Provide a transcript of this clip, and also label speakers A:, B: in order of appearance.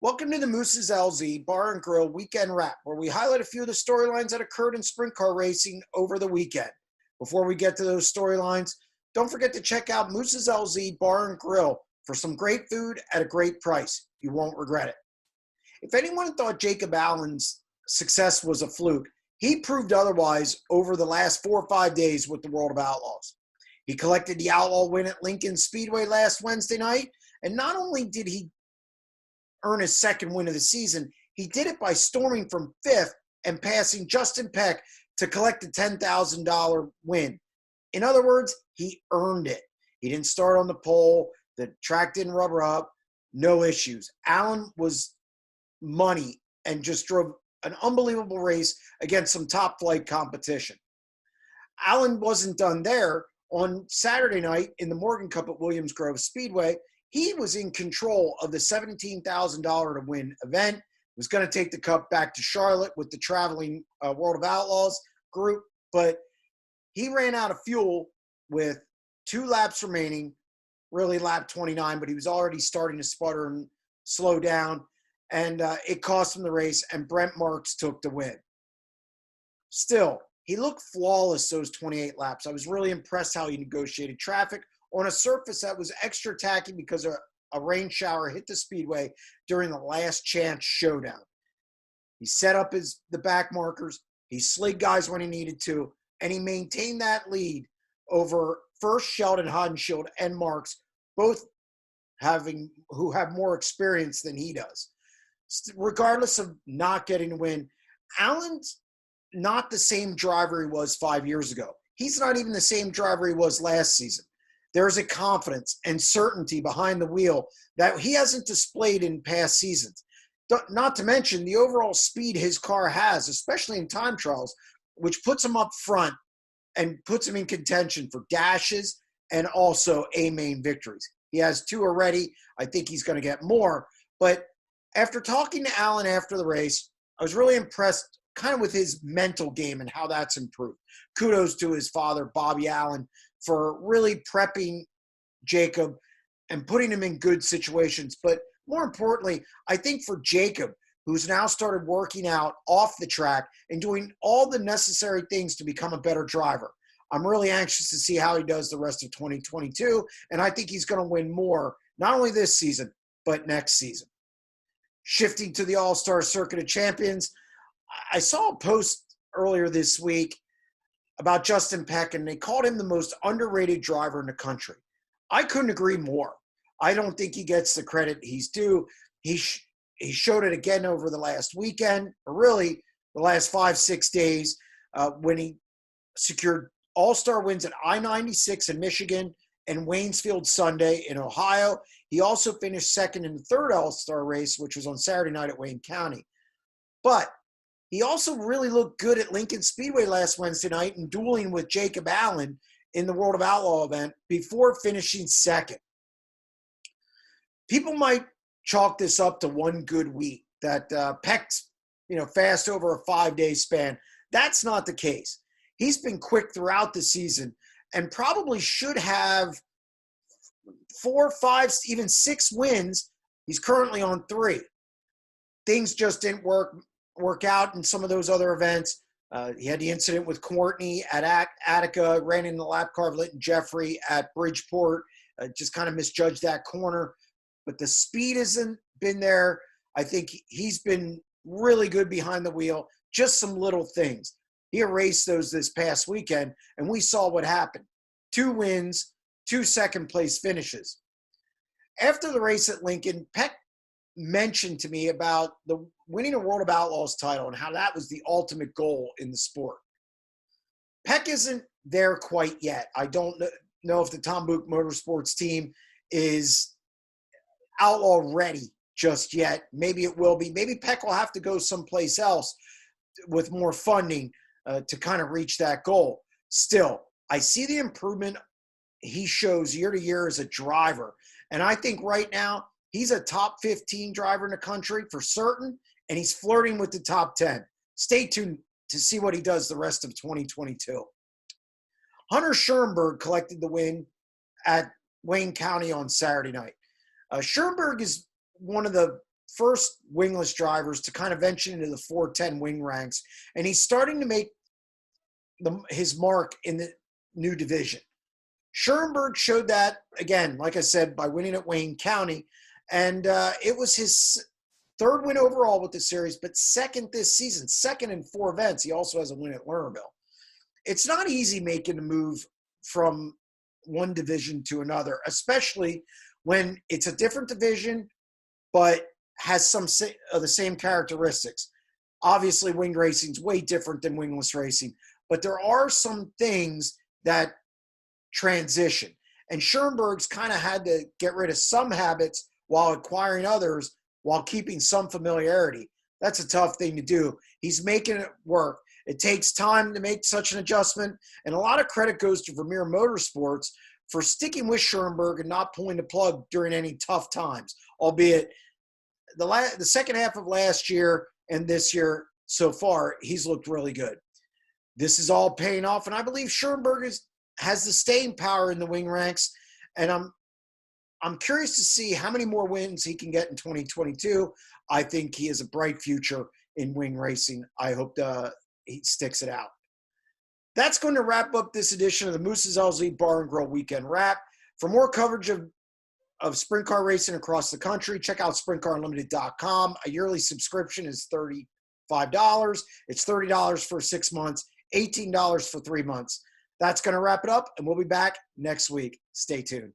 A: Welcome to the Moose's LZ Bar and Grill Weekend Wrap, where we highlight a few of the storylines that occurred in sprint car racing over the weekend. Before we get to those storylines, don't forget to check out Moose's LZ Bar and Grill for some great food at a great price. You won't regret it. If anyone thought Jacob Allen's success was a fluke, he proved otherwise over the last 4 or 5 days with the World of Outlaws. He collected the Outlaw win at Lincoln Speedway last Wednesday night, and not only did he earn his second win of the season, he did it by storming from fifth and passing Justin Peck to collect the $10,000 win. In other words, he earned it. He didn't start on the pole. The track didn't rubber up. No issues. Allen was money and just drove an unbelievable race against some top flight competition. Allen wasn't done there. On Saturday night in the Morgan Cup at Williams Grove Speedway, he was in control of the $17,000 to win event. Was going to take the cup back to Charlotte with the traveling World of Outlaws group, but he ran out of fuel with 2 laps remaining, really lap 29, but he was already starting to sputter and slow down, and it cost him the race, and Brent Marks took the win. Still, he looked flawless those 28 laps. I was really impressed how he negotiated traffic on a surface that was extra tacky because a rain shower hit the speedway during the last chance showdown. He set up the back markers, he slid guys when he needed to, and he maintained that lead over first Sheldon Hodenshield and Marks, both who have more experience than he does. Regardless of not getting to win, Allen's not the same driver he was 5 years ago. He's not even the same driver he was last season. There's a confidence and certainty behind the wheel that he hasn't displayed in past seasons. Not to mention the overall speed his car has, especially in time trials, which puts him up front and puts him in contention for dashes and also A-main victories. He has 2 already. I think he's going to get more. But after talking to Allen after the race, I was really impressed kind of with his mental game and how that's improved. Kudos to his father, Bobby Allen, for really prepping Jacob and putting him in good situations. But more importantly, I think for Jacob, who's now started working out off the track and doing all the necessary things to become a better driver, I'm really anxious to see how he does the rest of 2022. And I think he's going to win more, not only this season, but next season. Shifting to the All-Star Circuit of Champions, I saw a post earlier this week about Justin Peck, and they called him the most underrated driver in the country. I couldn't agree more. I don't think he gets the credit he's due. He showed it again over the last weekend, or really the last 5-6 days, when he secured all-star wins at I-96 in Michigan and Waynesfield Sunday in Ohio. He also finished second in the third all-star race, which was on Saturday night at Wayne County. But he also really looked good at Lincoln Speedway last Wednesday night and dueling with Jacob Allen in the World of Outlaw event before finishing second. People might chalk this up to one good week, that Peck's fast over a 5-day span. That's not the case. He's been quick throughout the season and probably should have 4, 5, even 6 wins. He's currently on 3. Things just didn't work out in some of those other events. He had the incident with Courtney at Attica, ran into the lap car of Linton Jeffrey at Bridgeport, just kind of misjudged that corner. But the speed hasn't been there. I think he's been really good behind the wheel, just some little things. He erased those this past weekend, and we saw what happened. 2 wins, 2 second-place finishes. After the race at Lincoln, Peck mentioned to me about the winning a World of Outlaws title and how that was the ultimate goal in the sport. Peck isn't there quite yet. I don't know if the Tom Book Motorsports team is outlaw ready just yet. Maybe it will be. Maybe Peck will have to go someplace else with more funding to kind of reach that goal. Still, I see the improvement he shows year to year as a driver. And I think right now he's a top 15 driver in the country for certain, and he's flirting with the top 10. Stay tuned to see what he does the rest of 2022. Hunter Schuerenberg collected the win at Wayne County on Saturday night. Schonberg is one of the first wingless drivers to kind of venture into the 410 wing ranks, and he's starting to make his mark in the new division. Schuerenberg showed that, again, like I said, by winning at Wayne County, and it was his third win overall with the series, but second this season, second in 4 events. He also has a win at Lernerville. It's not easy making a move from one division to another, especially when it's a different division, but has some of the same characteristics. Obviously, wing racing is way different than wingless racing, but there are some things that transition. And Schuerenberg's kind of had to get rid of some habits while acquiring others, while keeping some familiarity. That's a tough thing to do. He's making it work. It takes time to make such an adjustment, and a lot of credit goes to Vermeer Motorsports for sticking with Schuerenberg and not pulling the plug during any tough times, albeit the second half of last year and this year so far, he's looked really good. This is all paying off, and I believe Schuerenberg has the staying power in the wing ranks, and I'm curious to see how many more wins he can get in 2022. I think he has a bright future in wing racing. I hope he sticks it out. That's going to wrap up this edition of the Moose's LZ Bar and Grill Weekend Wrap. For more coverage of sprint car racing across the country, check out sprintcarunlimited.com. A yearly subscription is $35. It's $30 for 6 months, $18 for 3 months. That's going to wrap it up, and we'll be back next week. Stay tuned.